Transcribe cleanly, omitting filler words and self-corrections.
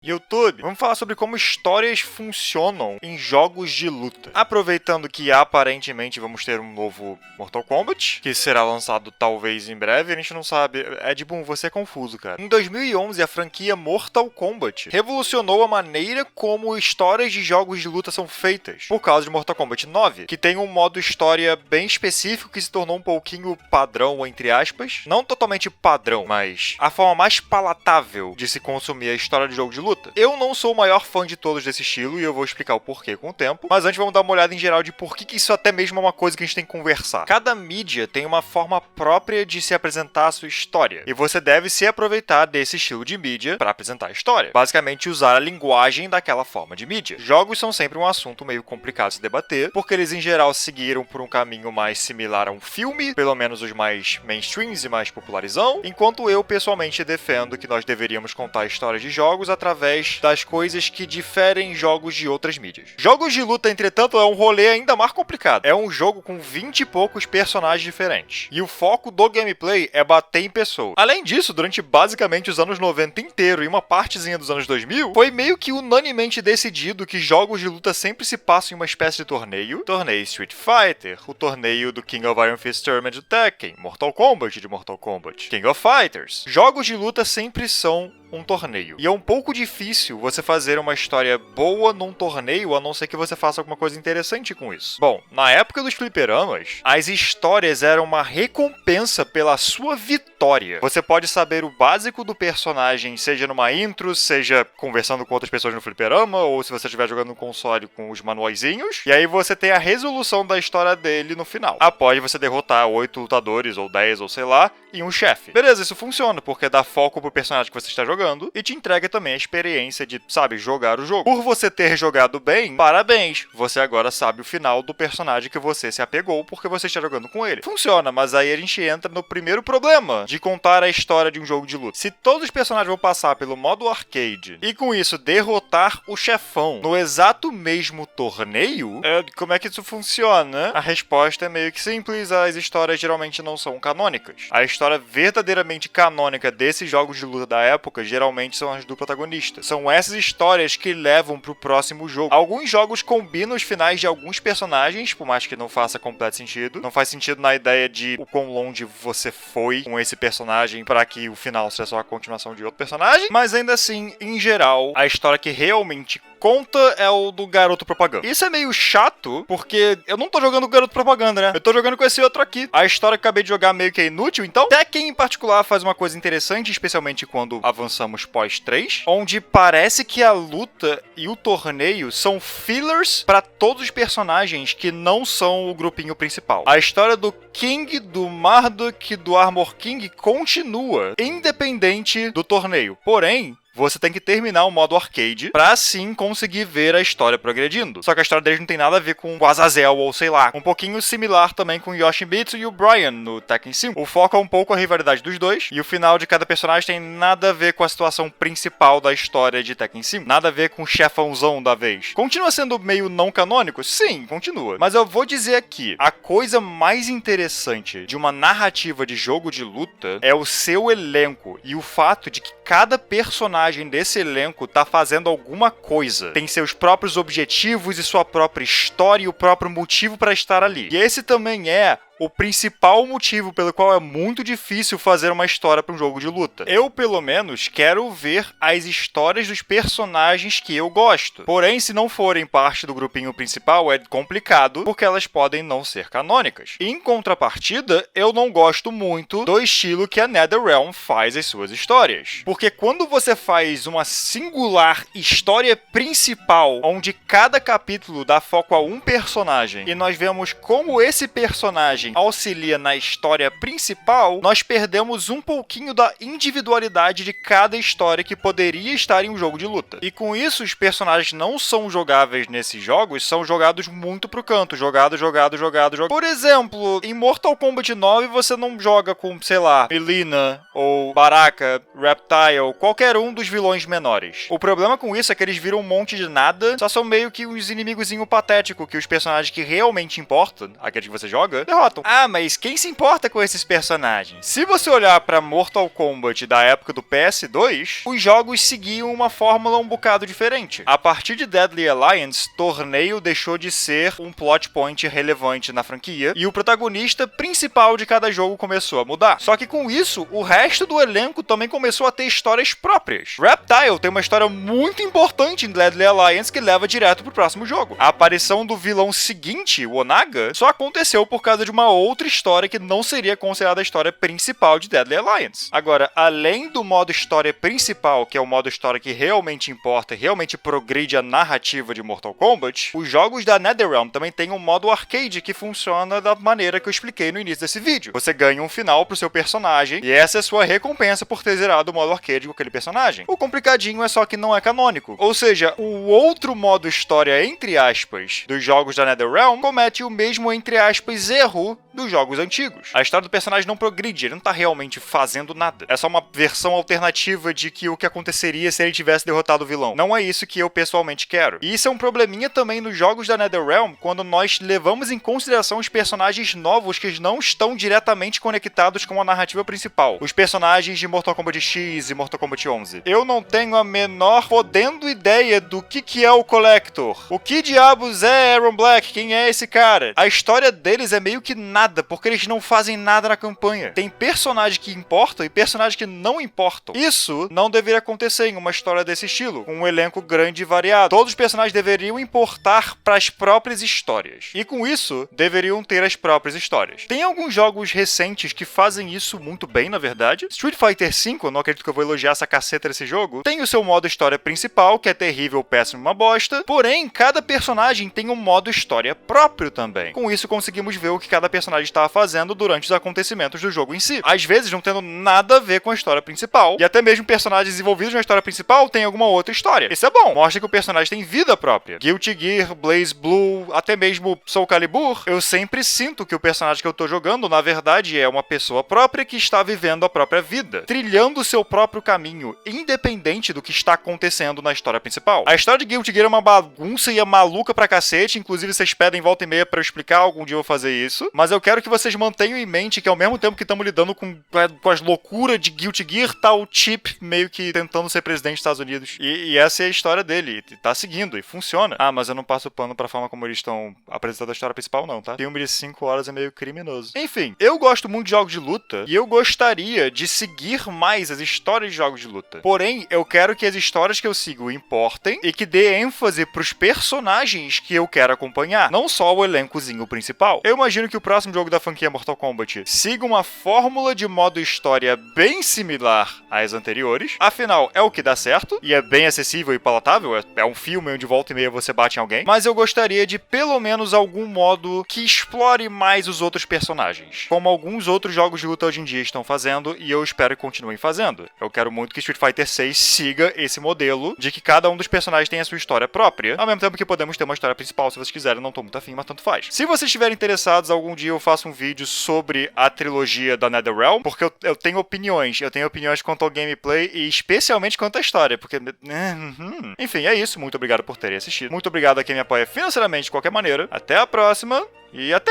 YouTube, vamos falar sobre como histórias funcionam em jogos de luta. Aproveitando que aparentemente vamos ter um novo Mortal Kombat, que será lançado talvez em breve, a gente não sabe, você é confuso, cara. Em 2011, a franquia Mortal Kombat revolucionou a maneira como histórias de jogos de luta são feitas, por causa de Mortal Kombat 9, que tem um modo história bem específico que se tornou um pouquinho padrão, entre aspas. Não totalmente padrão, mas a forma mais palatável de se consumir a história de jogo de luta. Eu não sou o maior fã de todos desse estilo e eu vou explicar o porquê com o tempo, mas antes vamos dar uma olhada em geral de por que isso até mesmo é uma coisa que a gente tem que conversar. Cada mídia tem uma forma própria de se apresentar a sua história, e você deve se aproveitar desse estilo de mídia para apresentar a história. Basicamente, usar a linguagem daquela forma de mídia. Jogos são sempre um assunto meio complicado de se debater, porque eles em geral seguiram por um caminho mais similar a um filme, pelo menos os mais mainstreams e mais popularizão, enquanto eu pessoalmente defendo que nós deveríamos contar histórias de jogos através das coisas que diferem jogos de outras mídias. Jogos de luta, entretanto, é um rolê ainda mais complicado. É um jogo com 20 e poucos personagens diferentes. E o foco do gameplay é bater em pessoas. Além disso, durante basicamente os anos 90 inteiro e uma partezinha dos anos 2000, foi meio que unanimemente decidido que jogos de luta sempre se passam em uma espécie de torneio. Torneio Street Fighter, o torneio do King of Iron Fist Tournament do Tekken, Mortal Kombat de Mortal Kombat, King of Fighters. Jogos de luta sempre são um torneio. E é um pouco difícil você fazer uma história boa num torneio, a não ser que você faça alguma coisa interessante com isso. Bom, na época dos fliperamas, as histórias eram uma recompensa pela sua vitória. Você pode saber o básico do personagem, seja numa intro, seja conversando com outras pessoas no fliperama, ou se você estiver jogando no console com os manuaizinhos, e aí você tem a resolução da história dele no final, após você derrotar 8 lutadores, ou 10, ou sei lá, e um chefe. Beleza, isso funciona, porque dá foco pro personagem que você está jogando, e te entrega também a experiência de, jogar o jogo. Por você ter jogado bem, parabéns! Você agora sabe o final do personagem que você se apegou porque você está jogando com ele. Funciona, mas aí a gente entra no primeiro problema de contar a história de um jogo de luta. Se todos os personagens vão passar pelo modo arcade e com isso derrotar o chefão no exato mesmo torneio, como é que isso funciona? A resposta é meio que simples, as histórias geralmente não são canônicas. A história verdadeiramente canônica desses jogos de luta da época geralmente são as do protagonista. São essas histórias que levam pro próximo jogo. Alguns jogos combinam os finais de alguns personagens, por mais que não faça completo sentido. Não faz sentido na ideia de o quão longe você foi com esse personagem para que o final seja só a continuação de outro personagem. Mas ainda assim, em geral, a história que realmente conta é o do garoto propaganda. Isso é meio chato, porque eu não tô jogando o garoto propaganda, né? Eu tô jogando com esse outro aqui. A história que eu acabei de jogar meio que é inútil, então Tekken em particular faz uma coisa interessante, especialmente quando avançamos pós 3, onde parece que a luta e o torneio são fillers pra todos os personagens que não são o grupinho principal. A história do King, do Marduk, do Armor King continua, independente do torneio. Porém, você tem que terminar o modo arcade pra assim conseguir ver a história progredindo. Só que a história deles não tem nada a ver com o Azazel ou sei lá. Um pouquinho similar também com o Yoshimitsu e o Brian no Tekken 5. O foco é um pouco a rivalidade dos dois, e o final de cada personagem tem nada a ver com a situação principal da história de Tekken 5. Nada a ver com o chefãozão da vez. Continua sendo meio não canônico? Sim, continua. Mas eu vou dizer aqui, a coisa mais interessante de uma narrativa de jogo de luta é o seu elenco e o fato de que cada personagem desse elenco tá fazendo alguma coisa. Tem seus próprios objetivos e sua própria história e o próprio motivo para estar ali. E esse também é o principal motivo pelo qual é muito difícil fazer uma história para um jogo de luta. Eu, pelo menos, quero ver as histórias dos personagens que eu gosto. Porém, se não forem parte do grupinho principal, é complicado, porque elas podem não ser canônicas. Em contrapartida, eu não gosto muito do estilo que a NetherRealm faz as suas histórias. Porque quando você faz uma singular história principal, onde cada capítulo dá foco a um personagem, e nós vemos como esse personagem auxilia na história principal, nós perdemos um pouquinho da individualidade de cada história que poderia estar em um jogo de luta. E com isso, os personagens não são jogáveis nesses jogos, são jogados muito pro canto. Jogado. Por exemplo, em Mortal Kombat 9 você não joga com, sei lá, Mileena ou Baraka, Reptile, qualquer um dos vilões menores. O problema com isso é que eles viram um monte de nada, só são meio que uns inimigozinho patético que os personagens que realmente importam, aqueles que você joga, derrotam. importam. Ah, mas quem se importa com esses personagens? Se você olhar pra Mortal Kombat da época do PS2, os jogos seguiam uma fórmula um bocado diferente. A partir de Deadly Alliance, torneio deixou de ser um plot point relevante na franquia e o protagonista principal de cada jogo começou a mudar. Só que com isso, o resto do elenco também começou a ter histórias próprias. Reptile tem uma história muito importante em Deadly Alliance que leva direto pro próximo jogo. A aparição do vilão seguinte, o Onaga, só aconteceu por causa de uma outra história que não seria considerada a história principal de Deadly Alliance. Agora, além do modo história principal, que é o modo história que realmente importa e realmente progride a narrativa de Mortal Kombat, os jogos da NetherRealm também têm um modo arcade que funciona da maneira que eu expliquei no início desse vídeo. Você ganha um final pro seu personagem e essa é a sua recompensa por ter zerado o modo arcade com aquele personagem. O complicadinho é só que não é canônico. Ou seja, o outro modo história, entre aspas, dos jogos da NetherRealm comete o mesmo, entre aspas, erro dos jogos antigos. A história do personagem não progride, ele não tá realmente fazendo nada. É só uma versão alternativa de que o que aconteceria se ele tivesse derrotado o vilão. Não é isso que eu pessoalmente quero. E isso é um probleminha também nos jogos da NetherRealm, quando nós levamos em consideração os personagens novos que não estão diretamente conectados com a narrativa principal. Os personagens de Mortal Kombat X e Mortal Kombat 11. Eu não tenho a menor fodendo ideia do que é o Collector. O que diabos é Aaron Black? Quem é esse cara? A história deles é meio que nada, porque eles não fazem nada na campanha. Tem personagens que importam e personagens que não importam. Isso não deveria acontecer em uma história desse estilo, com um elenco grande e variado. Todos os personagens deveriam importar para as próprias histórias. E com isso, deveriam ter as próprias histórias. Tem alguns jogos recentes que fazem isso muito bem, na verdade. Street Fighter V, eu não acredito que eu vou elogiar essa caceta desse jogo, tem o seu modo história principal, que é terrível, péssimo, uma bosta. Porém, cada personagem tem um modo história próprio também. Com isso, conseguimos ver o que cada personagem estava fazendo durante os acontecimentos do jogo em si. Às vezes, não tendo nada a ver com a história principal. E até mesmo personagens desenvolvidos na história principal têm alguma outra história. Isso é bom. Mostra que o personagem tem vida própria. Guilty Gear, BlazBlue, até mesmo Soul Calibur, eu sempre sinto que o personagem que eu tô jogando, na verdade, é uma pessoa própria que está vivendo a própria vida, trilhando o seu próprio caminho, independente do que está acontecendo na história principal. A história de Guilty Gear é uma bagunça e é maluca pra cacete, inclusive vocês pedem volta e meia pra eu explicar, algum dia eu vou fazer isso, mas eu quero que vocês mantenham em mente que ao mesmo tempo que estamos lidando com as loucuras de Guilty Gear, tá o Chip meio que tentando ser presidente dos Estados Unidos. E essa é a história dele, e tá seguindo, e funciona. Ah, mas eu não passo pano pra forma como eles estão apresentando a história principal não, tá? Filme de 5 horas é meio criminoso. Enfim, eu gosto muito de jogos de luta, e eu gostaria de seguir mais as histórias de jogos de luta. Porém, eu quero que as histórias que eu sigo importem, e que dê ênfase pros personagens que eu quero acompanhar, não só o elencozinho principal. Eu imagino que o próximo jogo da franquia Mortal Kombat siga uma fórmula de modo história bem similar às anteriores. Afinal, é o que dá certo, e é bem acessível e palatável, é um filme onde volta e meia você bate em alguém, mas eu gostaria de pelo menos algum modo que explore mais os outros personagens, como alguns outros jogos de luta hoje em dia estão fazendo, e eu espero que continuem fazendo. Eu quero muito que Street Fighter 6 siga esse modelo de que cada um dos personagens tem a sua história própria, ao mesmo tempo que podemos ter uma história principal se vocês quiserem, não tô muito afim, mas tanto faz. Se vocês estiverem interessados, algum dia eu faço um vídeo sobre a trilogia da NetherRealm, porque eu tenho opiniões quanto ao gameplay e especialmente quanto à história, porque... Enfim, é isso, muito obrigado por terem assistido, muito obrigado a quem me apoia financeiramente de qualquer maneira, até a próxima e até!